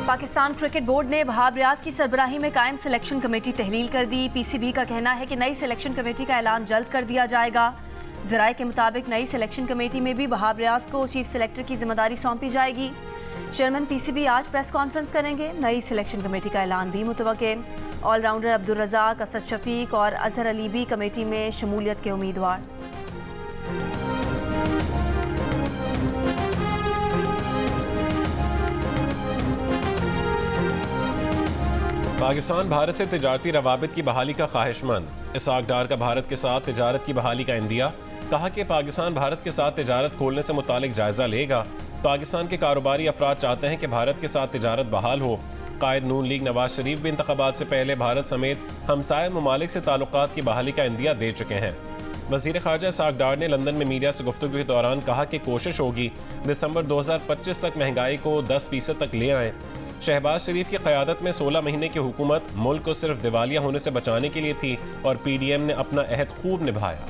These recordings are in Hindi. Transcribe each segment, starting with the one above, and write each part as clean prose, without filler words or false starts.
पाकिस्तान क्रिकेट बोर्ड ने वहाब रियाज की सरबराही में कायम सिलेक्शन कमेटी तहलील कर दी। पीसीबी का कहना है कि नई सिलेक्शन कमेटी का ऐलान जल्द कर दिया जाएगा। ज़राए के मुताबिक नई सिलेक्शन कमेटी में भी वहाब रियाज को चीफ सेलेक्टर की जिम्मेदारी सौंपी जाएगी। चेयरमैन पीसीबी आज प्रेस कॉन्फ्रेंस करेंगे। नई सिलेक्शन कमेटी का ऐलान भी मुतवक्के। ऑलराउंडर अब्दुल रज़ाक, असद शफीक और अजहर अली भी कमेटी में शमूलियत के उम्मीदवार। पाकिस्तान भारत से तिजारती रवाबित की बहाली का ख्वाहिशमंद। इसहाक डार का भारत के साथ तिजारत की बहाली का इंदिया। कहा कि पाकिस्तान भारत के साथ तिजारत खोलने से मुतालिक जायजा लेगा। पाकिस्तान के कारोबारी अफराद चाहते हैं कि भारत के साथ तिजारत बहाल हो। कायद नून लीग नवाज शरीफ भी इंतखाबात से पहले भारत समेत हमसाय ममालिक से ताल्लुकात की बहाली का इंदिया दे चुके हैं। वज़ीर ख़ारजा इसहाक डार ने लंदन में मीडिया से गुफ्तगू के दौरान कहा कि कोशिश होगी दिसंबर 2025 तक महंगाई को 10% तक ले आएँ। शहबाज शरीफ की क़यादत में 16 महीने की हुकूमत मुल्क को सिर्फ दिवालिया होने से बचाने के लिए थी और पीडीएम ने अपना अहद खूब निभाया।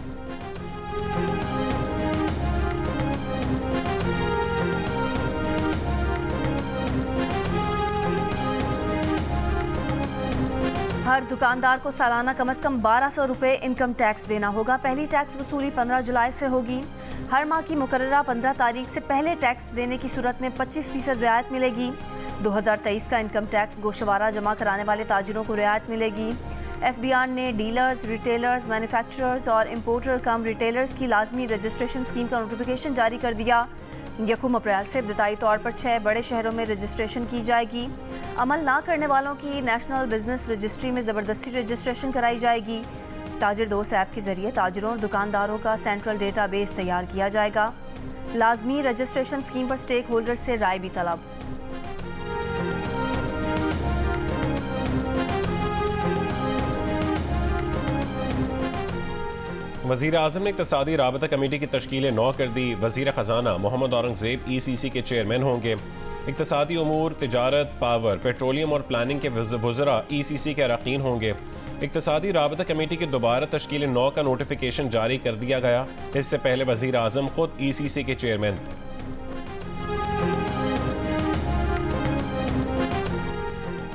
हर दुकानदार को सालाना कम से कम 1200 रुपये इनकम टैक्स देना होगा। पहली टैक्स वसूली 15 जुलाई से होगी। हर माह की मुकर्ररा 15 तारीख से पहले टैक्स देने की सूरत में 25% रियायत मिलेगी। 2023 का इनकम टैक्स गोशवारा जमा कराने वाले ताजिरों को रियायत मिलेगी। एफबीआर ने डीलर्स, रिटेलर्स, मैन्युफैक्चरर्स और इम्पोर्टर कम रिटेलर्स की लाजमी रजिस्ट्रेशन स्कीम का नोटिफिकेशन जारी कर दिया। 1 अप्रैल से इब्तदाई तौर पर 6 बड़े शहरों में रजिस्ट्रेशन की जाएगी। अमल ना करने वालों की नेशनल बिजनेस रजिस्ट्री में ज़बरदस्ती रजिस्ट्रेशन कराई जाएगी। ताजिर दोस्त ऐप के जरिए ताजिरों और दुकानदारों का सेंट्रल डेटा बेस तैयार किया जाएगा। लाजमी रजिस्ट्रेशन स्कीम पर स्टेक होल्डर से राय भी तलब। वज़ीर आज़म ने इक़्तिसादी राबता कमेटी की तश्कील 9 कर दी। वज़ीर ख़जाना मोहम्मद औरंगज़ेब ECC के चेयरमैन होंगे। इक़्तिसादी उमूर, तिजारत, पावर, पेट्रोलियम और प्लानिंग के वज़रा ECC के अरकान होंगे। इक़्तिसादी राबता कमेटी की दोबारा तश्कील 9 का नोटिफिकेशन जारी कर दिया गया। इससे पहले वज़ीर आज़म खुद ECC के चेयरमैन थे।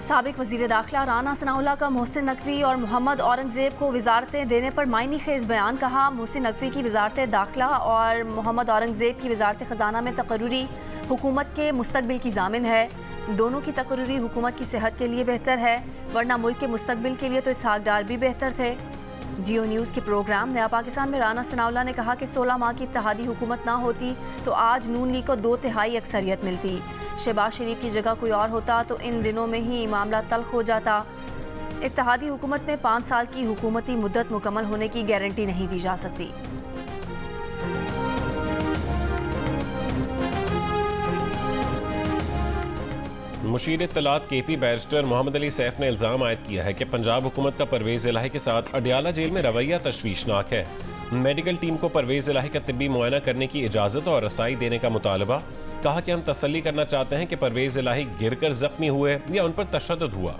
साबिक वज़ीर दाखिला राना सनाउल्लाह का मोहसिन नकवी और मोहम्मद औरंगज़ेब को वजारतें देने पर मायनी खेज बयान। कहा, मोहसिन नकवी की वजारत दाखिला और मोहम्मद औरंगज़ेब की वजारत ख़जाना में तकर्रुरी हुकूमत के मुस्तकबिल की ज़ामिन है। दोनों की तकर्रुरी हुकूमत की सेहत के लिए बेहतर है, वरना मुल्क के मुस्तकबिल के लिए तो इसहाक डार भी बेहतर थे। जियो न्यूज़ के प्रोग्राम नया पाकिस्तान में राना सनाउल्लाह ने कहा कि 16 माह की इत्तेहादी हुकूमत ना होती तो आज नून लीग को 2/3 अक्सरियत मिलती। शहबाज शरीफ की जगह कोई और होता तो इन दिनों में ही मामला तल्ख हो जाता। इत्तेहादी हुकूमत में 5 साल की हुकूमती मुद्दत मुकम्मल होने की गारंटी नहीं दी जा सकती। मुशीर इत्तलात KP बैरिस्टर मोहम्मद अली सैफ ने इल्ज़ाम आयद किया है कि पंजाब हुकूमत का परवेज़ इलाही के साथ अडियाला जेल में रवैया तशवीशनाक है। मेडिकल टीम को परवेज़ इलाही का तिब्बी मुआयना करने की इजाज़त और रसाई देने का मुतालबा। कहा कि हम तसल्ली करना चाहते हैं कि परवेज़ इलाही गिरकर जख्मी हुए या उन पर तशद्दुद हुआ।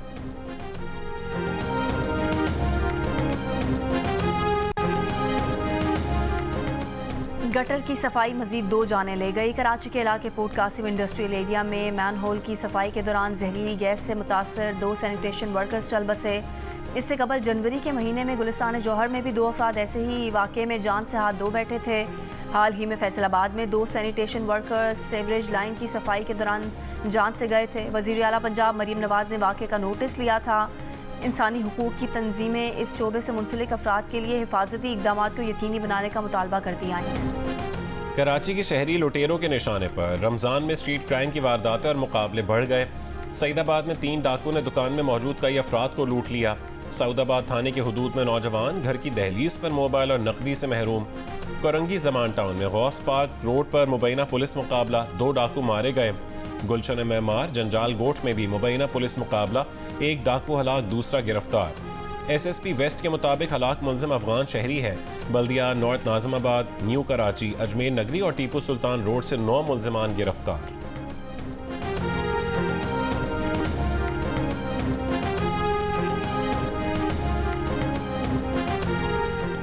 गटर की सफाई मजीद 2 जानें ले गई। कराची के इलाके पोर्ट कासिम इंडस्ट्रियल एरिया में मैनहोल की सफाई के दौरान जहरीली गैस से मुतासर 2 सैनिटेशन वर्कर्स चल बसे। इससे कबल जनवरी के महीने में गुलिस्तान जौहर में भी 2 अफराद ऐसे ही वाक़े में जान से हाथ धो बैठे थे। हाल ही में फैसलाबाद में 2 सैनिटेशन वर्कर्स सेवरेज लाइन की सफाई के दौरान जान से गए थे। वज़ीर आला पंजाब मरीम नवाज ने वाक़े का नोटिस लिया था। इंसानी हुकूक की तंजीमें इस शोबे से मुंसलिक अफराद के लिए हिफाजती इक़दाम को यकीनी बनाने का मुतालबा करती आई हैं। कराची के शहरी लुटेरों के निशाने पर रमज़ान में स्ट्रीट क्राइम की वारदातें और मुकाबले बढ़ गए। सईदाबाद में 3 डाकू ने दुकान में मौजूद कई अफराद को लूट लिया। सऊदाबाद थाने के हुदूद में नौजवान घर की दहलीज पर मोबाइल और नकदी से महरूम। कोरंगी जमान टाउन में गौस पार्क रोड पर मुबैना पुलिस मुकाबला, 2 डाकू मारे गए। गुलशन मेमार जंजाल गोट में भी मुबैना पुलिस मुकाबला, 1 डाकू हलाक, दूसरा गिरफ्तार। SSP वेस्ट के मुताबिक हलाक मुलजिम अफगान शहरी है। बल्दिया, नॉर्थ नाज़िमाबाद, न्यू कराची, अजमेर नगरी और टीपू सुल्तान रोड से 9 मुलजिमान गिरफ्तार।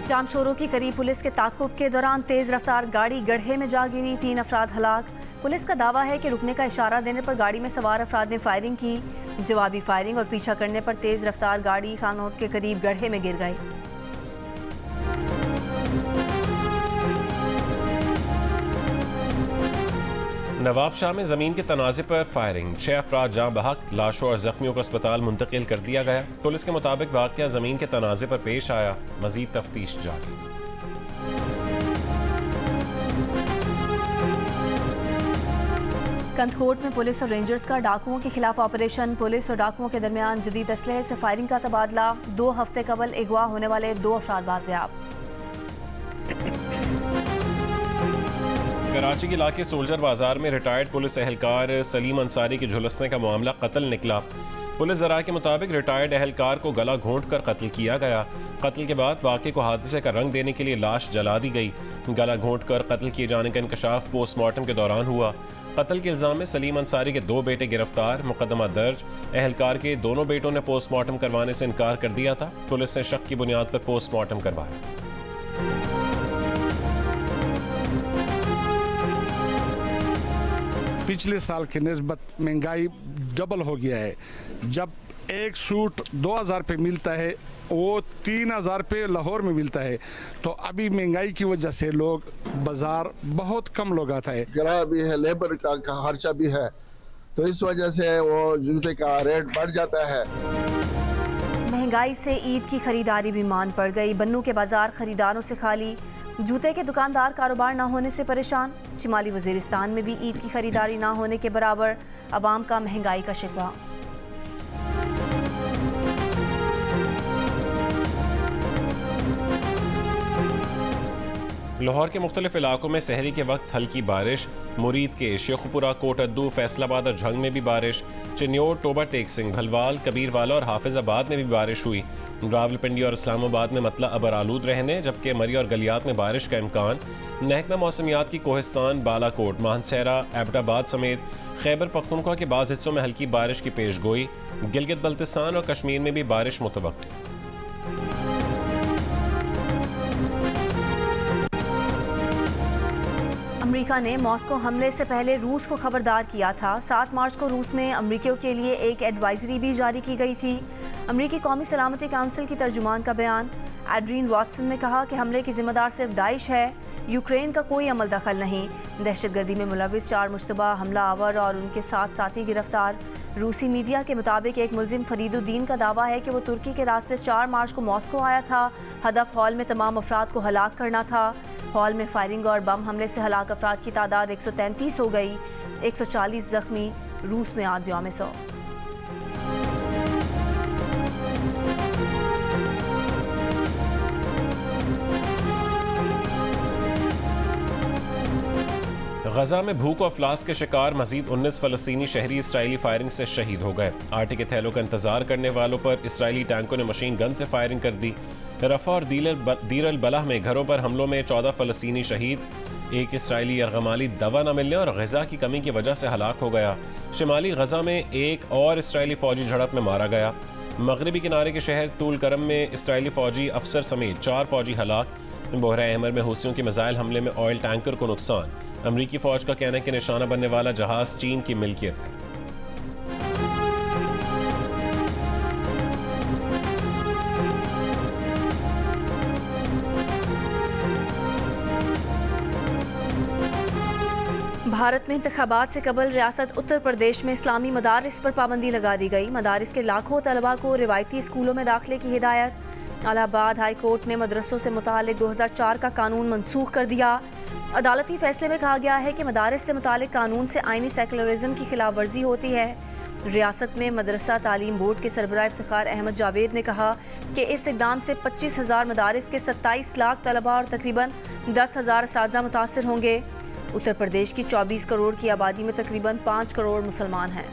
जामशोरों की करीब पुलिस के ताक़ुब के दौरान तेज़ रफ्तार गाड़ी गड्ढे में जा गिरी, 3 अफराद हलाक। पुलिस का दावा है कि रुकने का इशारा देने पर गाड़ी में सवार अफराद ने फायरिंग की। जवाबी फायरिंग और पीछा करने पर तेज रफ्तार गाड़ी खानोट के करीब गड्ढे में गिर गई। नवाब शाह में जमीन के तनाज़े पर फायरिंग, 6 अफराद जाँ बहक, लाशों और जख्मियों को अस्पताल मुंतकिल कर दिया गया। पुलिस के मुताबिक वाक़या जमीन के तनाज़े पर पेश आया, मजीद तफ्तीश जारी। कंथकोट में पुलिस और रेंजर्स का डाकुओं के खिलाफ ऑपरेशन। पुलिस और डाकुओं के दरमियान जदीद असलहे से फायरिंग का तबादला। 2 हफ्ते कबल अगवा होने वाले 2 अफराद बाजियाब। कराची के इलाके सोल्जर बाजार में रिटायर्ड पुलिस एहलकार सलीम अंसारी के झुलसने का मामला कत्ल निकला। पुलिस ज़राए के मुताबिक रिटायर्ड एहलकार को गला घोंट कर कत्ल किया गया। कत्ल के बाद वाक़े को हादसे का रंग देने के लिए लाश जला दी गई। गला घोंट कर कत्ल किए जाने का इंकशाफ पोस्टमार्टम के दौरान हुआ। कत्ल के इल्ज़ाम में सलीम अंसारी के 2 बेटे गिरफ्तार, मुकदमा दर्ज। एहलकार के दोनों बेटों ने पोस्टमार्टम करवाने से इनकार कर दिया था। पुलिस ने शक की बुनियाद पर पोस्टमार्टम करवाया। पिछले साल के निस्बत महंगाई डबल हो गया है। जब एक सूट 2000 पे मिलता है वो 3000 पे लाहौर में मिलता है, तो अभी महंगाई की वजह से लोग बाजार बहुत कम लोग आता है। किराया भी है, लेबर का खर्चा भी है, तो इस वजह से वो जूते का रेट बढ़ जाता है। महंगाई से ईद की खरीदारी भी मान पड़ गई। बन्नू के बाजार खरीदारों से खाली। जूते के दुकानदार कारोबार ना होने से परेशान। शिमाली वजीरिस्तान में भी ईद की खरीदारी ना होने के बराबर। अवाम का महंगाई का शिकवा। लाहौर के मुख्तलिफ इलाकों में सहरी के वक्त हल्की बारिश। मुरीद के शेखुपुरा, कोटद्दू, फैसलाबाद और झंग में भी बारिश। चिन्योट, टोबा टेक सिंह, भलवाल, कबीरवाला और हाफिजाबाद में भी बारिश हुई। रावलपिंडी और इस्लामाबाद में मतला अबर आलूद रहने, जबकि मरी और गलियात में बारिश का इम्कान। महकमा मौसमियात की कोहिस्तान, बालाकोट, मानसहरा, एबटाबाद समेत खैबर पख्तूनख्वा के बाज़ हिस्सों में हल्की बारिश की पेश गोई। गिलगित बल्तिस्तान और कश्मीर में भी बारिश मुतवक्किल। अमेरिका ने मॉस्को हमले से पहले रूस को खबरदार किया था। 7 मार्च को रूस में अमेरिकियों के लिए एक एडवाइजरी भी जारी की गई थी। अमेरिकी कौमी सलामती काउंसिल की तर्जुमान का बयान। एड्रीन वाटसन ने कहा कि हमले की जिम्मेदार सिर्फ दाइश है, यूक्रेन का कोई अमल दखल नहीं। दहशतगर्दी में मुलविस 4 मुश्तबा हमला आवर और उनके 7 साथी गिरफ्तार। रूसी मीडिया के मुताबिक एक मुलजिम फरीदुद्दीन का दावा है कि वो तुर्की के रास्ते 4 मार्च को मॉस्को आया था। हदफ हॉल में तमाम अफराद को हलाक करना था। हॉल में फायरिंग और बम हमले से हलाक अफराद की तादाद 133 हो गई। 140 जख्मी। रूस में आज यौम सौ। गजा में भूख और अफलास के शिकार मजीद 19 फलस्तीनी शहरी इसराइली फायरिंग से शहीद हो गए। आटे के थैलों का इंतजार करने वालों पर इसराइली टैंकों ने मशीन गन से फायरिंग कर दी। रफा और दीर अल बलाह में घरों पर हमलों में 14 फलस्तीनी शहीद। एक इसराइली यरगमाली दवा न मिलने और गजा की कमी की वजह से हलाक हो गया। शिमाली गजा में एक और इसराइली फौजी झड़प में मारा गया। मगरबी किनारे के शहर तूल करम में इसराइली फौजी अफसर समेत 4 फौजी हलाक। बोहरा अहमर में हूसियों के मिसाइल हमले में ऑयल टैंकर को नुकसान। अमरीकी फौज का कहना है कि निशाना बनने वाला जहाज चीन की मिल्कियत है। भारत में इंतखाबात से कबल रियासत उत्तर प्रदेश में इस्लामी मदारिस पर पाबंदी लगा दी गई। मदारिस के लाखों तलबा को रिवायती स्कूलों में दाखिले की हिदायत। इलाहाबाद हाई कोर्ट ने मदरसों से मुतालिक 2004 का कानून मनसूख कर दिया। अदालती फैसले में कहा गया है कि मदारिस से मुतालिक कानून से आईनी सेकुलरिज्म की खिलाफ वर्जी होती है। रियासत में मदरसा तालीम बोर्ड के सरबराह इफ्तिखार अहमद जावेद ने कहा कि इस इक़दाम से 25,000 मदारिस के 27 लाख तलबा और तकरीबन 10,000 असातिज़ा मुतासिर होंगे। उत्तर प्रदेश की 24 करोड़ की आबादी में तकरीबन 5 करोड़ मुसलमान हैं।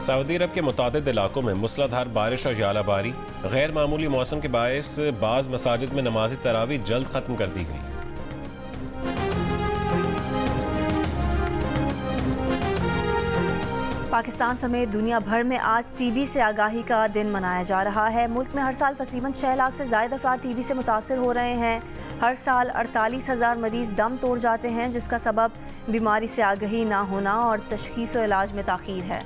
सऊदी अरब के मुतादिद इलाकों में मूसलाधार बारिश और यालाबारी। गैर मामूली मौसम के बायस बाज़ मसाजिद में नमाज तरावी जल्द ख़त्म कर दी गई। पाकिस्तान समेत दुनिया भर में आज टीबी से आगाही का दिन मनाया जा रहा है। मुल्क में हर साल तकरीबन 6 लाख से ज़ायद अफराद टीबी से मुतासर हो रहे हैं। हर साल 48,000 मरीज़ दम तोड़ जाते हैं, जिसका सबब बीमारी से आगाही ना होना और तशख़ीस व इलाज में ताख़ीर है।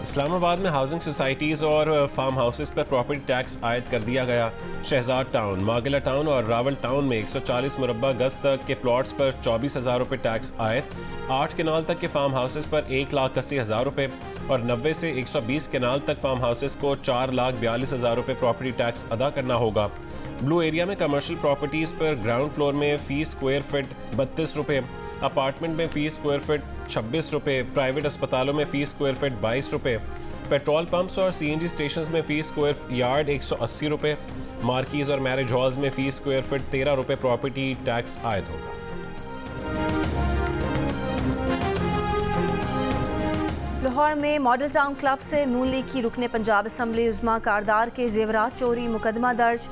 इस्लामाबाद में हाउसिंग सोसाइटीज़ और फार्म हाउसेस पर प्रॉपर्टी टैक्स आयद कर दिया गया। शहजाद टाउन, मागिला टाउन और रावल टाउन में 140 मुरब्बा गज तक के प्लॉट्स पर 24,000 रुपये टैक्स आयद। 8 केनाल तक के फार्म हाउसेस पर 1,80,000 रुपये और 90 से 120 केनाल तक फार्म हाउसेस को 4,42,000 रुपये प्रॉपर्टी टैक्स अदा करना होगा। ब्लू एरिया में कमर्शियल प्रॉपर्टीज़ पर ग्राउंड फ्लोर में फ़ी स्क्वायर फिट 32 रुपये, अपार्टमेंट में फ़ी स्क्वायर फिट 26 रुपये, प्राइवेट अस्पतालों में फ़ी स्क्वायर फिट 22 रुपये, पेट्रोल पंप्स और सीएनजी स्टेशंस में फ़ी स्क्वायर यार्ड 180 रुपये, मार्कीज़ और मैरिज हॉल्स में फ़ी स्क्वायर फिट 13 रुपये प्रॉपर्टी टैक्स आयद होगा। लाहौर में मॉडल टाउन क्लब से नून लीग की रुकने पंजाब असम्बली उज़्मा कारदार के जेवरात चोरी मुकदमा दर्ज।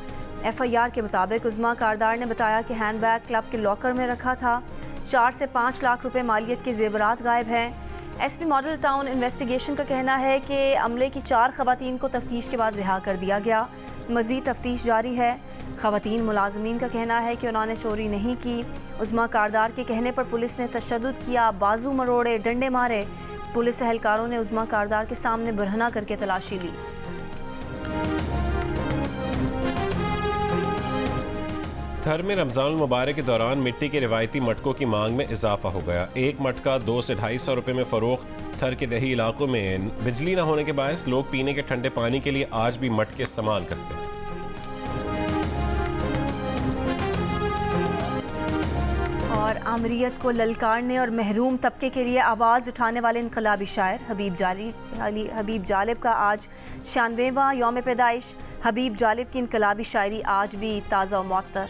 FIR के मुताबिक उज़्मा कारदार ने बताया कि हैंडबैग क्लब के लॉकर में रखा था। 4 से 5 लाख रुपए मालियत के जेवरात गायब हैं। SP मॉडल टाउन इन्वेस्टिगेशन का कहना है कि अमले की 4 खवातीन को तफ्तीश के बाद रिहा कर दिया गया। मज़ीद तफ्तीश जारी है। खवातीन मुलाजमीन का कहना है कि उन्होंने चोरी नहीं की। उज़्मा कारदार के कहने पर पुलिस ने तशद्दुद किया, बाजू मरोड़े, डंडे मारे। पुलिस एहलकारों ने उज़्मा कारदार के सामने बरहना करके तलाशी ली। थर में रमज़ान मुबारक के दौरान मिट्टी के रिवायती मटकों की मांग में इजाफा हो गया। एक मटका 200 से 250 रुपये में फ़रोख्त। थर के दही इलाकों में बिजली न होने के बायस लोग पीने के ठंडे पानी के लिए आज भी मटके इस्तेमाल करते हैं। और आमरीयत को ललकारने और महरूम तबके के लिए आवाज़ उठाने वाले इनकलाबी शायर हबीब जालिब का आज 96वां यौम पैदाइश। हबीब जालिब की इनकलाबी शायरी आज भी ताज़ा और मुअत्तर।